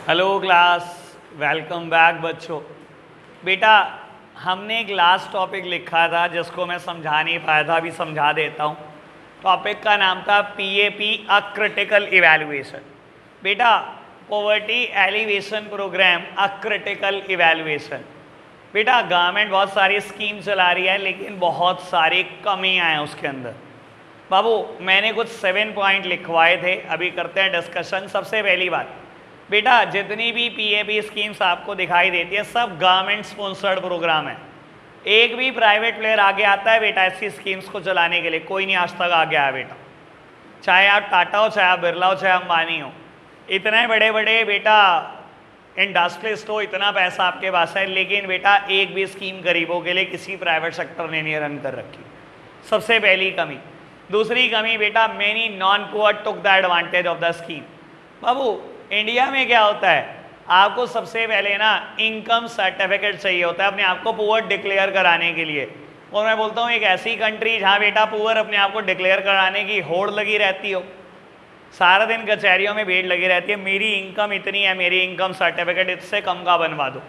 Hello class, welcome back बच्चों। बेटा, हमने एक लास्ट टॉपिक लिखा था जिसको मैं समझा नहीं पाया था, अभी समझा देता हूँ। टॉपिक का नाम था पीएपी, अ क्रिटिकल इवैल्यूएशन। बेटा, poverty alleviation programme, a critical evaluation. बेटा, गवर्नमेंट बहुत सारी स्कीम चला रही है लेकिन बहुत सारी कमियाँ हैं उसके अंदर। बाबू, मैंने कुछ 7 पॉइंट लिखवाए थे, अभी करते हैं डिस्कशन। सबसे पहली बात बेटा, जितनी भी पीएपी स्कीम्स आपको दिखाई देती है सब गवर्नमेंट स्पॉन्सर्ड प्रोग्राम है। एक भी प्राइवेट प्लेयर आगे आता है बेटा ऐसी स्कीम्स को चलाने के लिए? कोई नहीं आज तक आगे आया बेटा। चाहे आप टाटा हो, चाहे आप बिरला हो, चाहे अंबानी हो, इतने बड़े बड़े बेटा इंडस्ट्रियलिस्ट हो, इतना पैसा आपके पास है, लेकिन बेटा एक भी स्कीम गरीबों के लिए किसी प्राइवेट सेक्टर ने नहीं रन कर रखी। सबसे पहली कमी। दूसरी कमी बेटा, many non poor took the advantage of the scheme. Babu, India में क्या होता है, आपको सबसे पहले ना इनकम सर्टिफिकेट चाहिए होता है अपने आप को पुअर डिक्लेयर कराने के लिए। और मैं बोलता हूँ एक ऐसी कंट्री जहाँ बेटा पुअर अपने आप को डिक्लेयर कराने की होड़ लगी रहती हो, सारा दिन कचहरियों में भीड़ लगी रहती है, मेरी इनकम इतनी है, मेरी इनकम सर्टिफिकेट इससे कम का बनवा दो।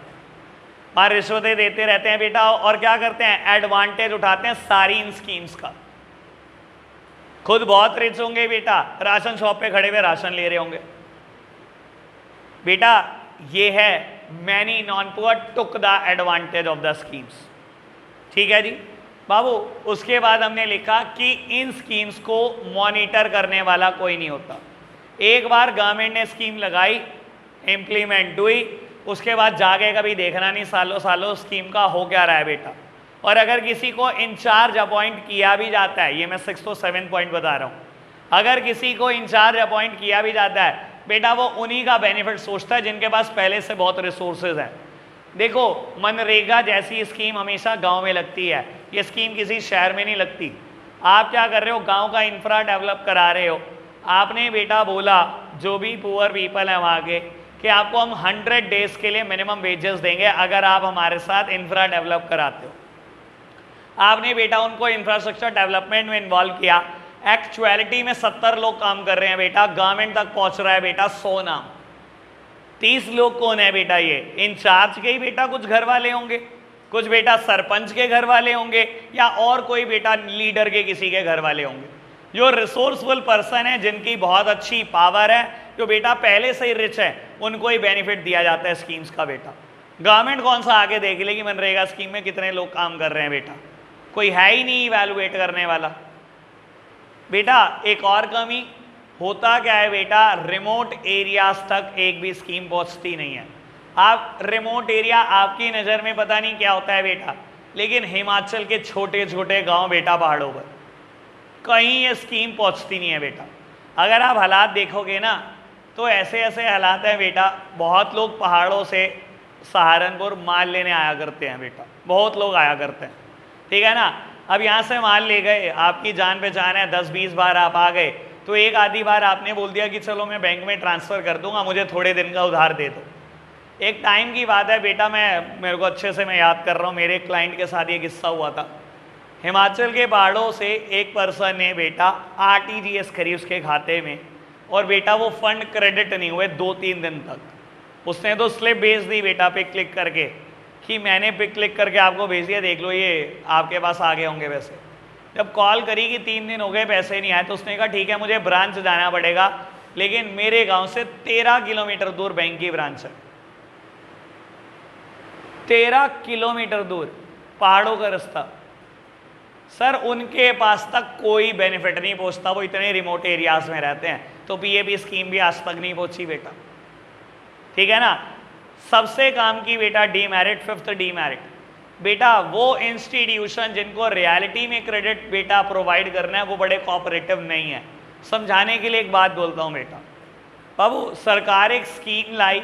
और रिश्वतें देते रहते हैं बेटा, और क्या करते हैं, एडवांटेज उठाते हैं सारी इन स्कीम्स का। खुद बहुत रिच होंगे बेटा, राशन शॉप पे खड़े हुए राशन ले रहे होंगे। बेटा ये है many non poor took the advantage of the schemes. ठीक है जी बाबू। उसके बाद हमने लिखा कि इन स्कीम्स को मॉनिटर करने वाला कोई नहीं होता। एक बार गवर्नमेंट ने स्कीम लगाई, इम्प्लीमेंट हुई, उसके बाद जाके कभी देखना नहीं सालों सालों स्कीम का हो क्या रहा है बेटा। और अगर किसी को इंचार्ज अपॉइंट किया भी जाता है, ये मैं 6 और 7 पॉइंट बता रहा हूँ, अगर किसी को इंचार्ज अपॉइंट किया भी जाता है बेटा, वो उन्हीं का बेनिफिट सोचता है जिनके पास पहले से बहुत रिसोर्सेज हैं। देखो, मनरेगा जैसी स्कीम हमेशा गांव में लगती है, ये स्कीम किसी शहर में नहीं लगती। आप क्या कर रहे हो, गांव का इंफ्रा डेवलप करा रहे हो। आपने बेटा बोला जो भी पुअर पीपल है वहाँ के, कि आपको हम 100 डेज के लिए मिनिमम वेजेस देंगे अगर आप हमारे साथ इंफ्रा डेवलप कराते हो। आपने बेटा उनको इंफ्रास्ट्रक्चर डेवलपमेंट में इन्वॉल्व किया। एक्चुअलिटी में 70 लोग काम कर रहे हैं बेटा, गवर्नमेंट तक पहुंच रहा है बेटा 100 नाम। 30 लोग कौन है बेटा, ये इंचार्ज के ही बेटा कुछ घर वाले होंगे, कुछ बेटा सरपंच के घर वाले होंगे, या और कोई बेटा लीडर के किसी के घर वाले होंगे। जो रिसोर्सफुल पर्सन है, जिनकी बहुत अच्छी पावर है, जो बेटा पहले से ही रिच है, उनको ही बेनिफिट दिया जाता है स्कीम्स का बेटा। गवर्नमेंट कौन सा आगे देख लेगी मनरेगा स्कीम में कितने लोग काम कर रहे हैं बेटा, कोई है ही नहीं इवैल्यूएट करने वाला। बेटा एक और कमी होता क्या है बेटा, रिमोट एरियाज तक एक भी स्कीम पहुंचती नहीं है। आप रिमोट एरिया आपकी नज़र में पता नहीं क्या होता है बेटा, लेकिन हिमाचल के छोटे छोटे गांव बेटा पहाड़ों पर कहीं ये स्कीम पहुंचती नहीं है बेटा। अगर आप हालात देखोगे ना तो ऐसे ऐसे हालात हैं बेटा, बहुत लोग पहाड़ों से सहारनपुर माल लेने आया करते हैं बेटा, बहुत लोग आया करते हैं, ठीक है ना। अब यहाँ से माल ले गए, आपकी जान पहचान है, 10-20 बार आप आ गए, तो एक आधी बार आपने बोल दिया कि चलो मैं बैंक में ट्रांसफ़र कर दूंगा, मुझे थोड़े दिन का उधार दे दो। एक टाइम की बात है बेटा, मेरे को अच्छे से मैं याद कर रहा हूँ, मेरे क्लाइंट के साथ ये किस्सा हुआ था। हिमाचल के पहाड़ों से एक पर्सन ने बेटा आरटीजीएस करी उसके खाते में, और बेटा वो फंड क्रेडिट नहीं हुए 2-3 दिन तक। उसने तो स्लिप भेज दी बेटा पे क्लिक करके कि मैंने पे क्लिक करके आपको भेज दिया, देख लो ये आपके पास आ गए होंगे पैसे। जब कॉल करी कि 3 दिन हो गए पैसे नहीं आए, तो उसने कहा ठीक है मुझे ब्रांच जाना पड़ेगा, लेकिन मेरे गांव से 13 किलोमीटर दूर बैंक की ब्रांच है। 13 किलोमीटर दूर पहाड़ों का रास्ता। सर उनके पास तक कोई बेनिफिट नहीं पहुंचता, वो इतने रिमोट एरियाज में रहते हैं। तो पीएपी स्कीम भी आज तक नहीं पहुंची बेटा, ठीक है ना। सबसे काम की बेटा डीमेरिट, 5th डीमेरिट बेटा, वो इंस्टीट्यूशन जिनको रियलिटी में क्रेडिट बेटा प्रोवाइड करना है वो बड़े कोऑपरेटिव नहीं है। समझाने के लिए एक बात बोलता हूँ बेटा, बाबू सरकार एक स्कीम लाई,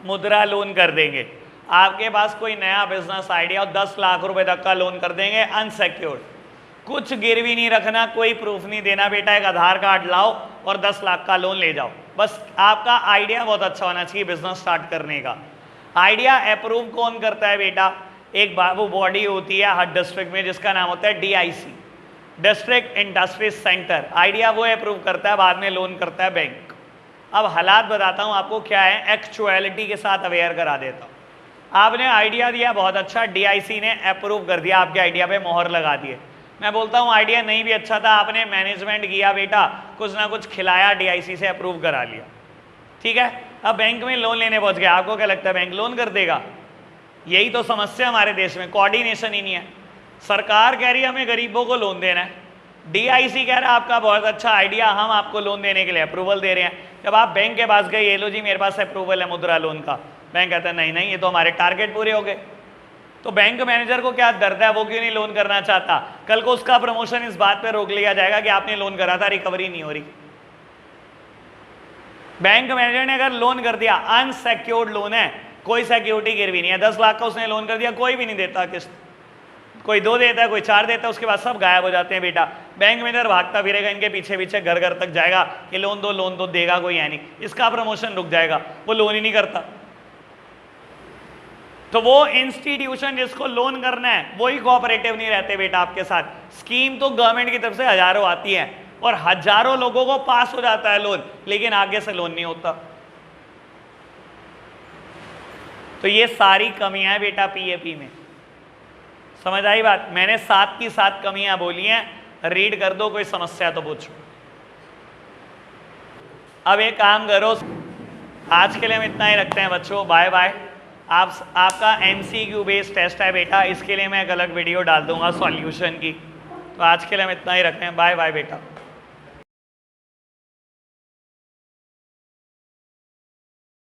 मुद्रा लोन कर देंगे। आपके पास कोई नया बिजनेस आइडिया और 10 लाख रुपए तक का लोन कर देंगे अनसेक्योर्ड, कुछ गिरवी नहीं रखना, कोई प्रूफ नहीं देना बेटा, एक आधार कार्ड लाओ और 10 लाख का लोन ले जाओ। बस आपका आइडिया बहुत अच्छा होना चाहिए बिजनेस स्टार्ट करने का। आइडिया अप्रूव कौन करता है बेटा, एक बाबू बॉडी होती है हर डिस्ट्रिक्ट में जिसका नाम होता है DIC, district industry centre. Idea वो अप्रूव करता है, बाद में लोन करता है बैंक। अब हालात बताता हूँ आपको क्या है, एक्चुअलिटी के साथ अवेयर करा देता हूँ। आपने आइडिया दिया बहुत अच्छा, डीआईसी ने अप्रूव कर दिया, आपके आइडिया पे मोहर लगा दिए। मैं बोलता हूँ आइडिया नहीं भी अच्छा था, आपने मैनेजमेंट किया बेटा, कुछ ना कुछ खिलाया, डीआईसी से अप्रूव करा लिया, ठीक है। अब बैंक में लोन लेने पहुंच गया, आपको क्या लगता है बैंक लोन कर देगा? यही तो समस्या हमारे देश में, कोऑर्डिनेशन ही नहीं है। सरकार कह रही है हमें गरीबों को लोन देना है, डीआईसी कह रहा है आपका बहुत अच्छा आइडिया, हम आपको लोन देने के लिए अप्रूवल दे रहे हैं। जब आप बैंक के पास गए, ये लो जी मेरे पास अप्रूवल है मुद्रा लोन का, बैंक कहता है नहीं नहीं ये तो हमारे टारगेट पूरे हो गए। तो बैंक मैनेजर को क्या दर्द है, वो क्यों नहीं लोन करना चाहता? कल को उसका प्रमोशन इस बात पे रोक लिया जाएगा कि आपने लोन करा था, रिकवरी नहीं हो रही। बैंक मैनेजर ने अगर लोन कर दिया, अनसेक्योर्ड लोन है, कोई सिक्योरिटी गिरवी नहीं है, 10 लाख का उसने लोन कर दिया, कोई भी नहीं देता किस्त, कोई 2 देता है, कोई 4 देता है, उसके बाद सब गायब हो जाते हैं बेटा। बैंक मैनेजर भागता फिरेगा इनके पीछे पीछे, घर घर तक जाएगा कि लोन दो, देगा कोई है नहीं, इसका प्रमोशन रुक जाएगा, वो लोन ही नहीं करता। तो वो इंस्टीट्यूशन जिसको लोन करना है वही कोऑपरेटिव नहीं रहते बेटा आपके साथ। स्कीम तो गवर्नमेंट की तरफ से हजारों आती है और हजारों लोगों को पास हो जाता है लोन, लेकिन आगे से लोन नहीं होता। तो ये सारी कमियां हैं बेटा पीएपी में, समझ आई बात? मैंने 7 की 7 कमियां बोली हैं, रीड कर दो, कोई समस्या तो पूछो। अब एक काम करो, आज के लिए हम इतना ही रखते हैं बच्चों, बाय बाय। आपका एमसीक्यू बेस्ड टेस्ट है बेटा, इसके लिए मैं एक अलग वीडियो डाल दूंगा सॉल्यूशन की। तो आज के लिए हम इतना ही रखते हैं, बाय बाय बेटा।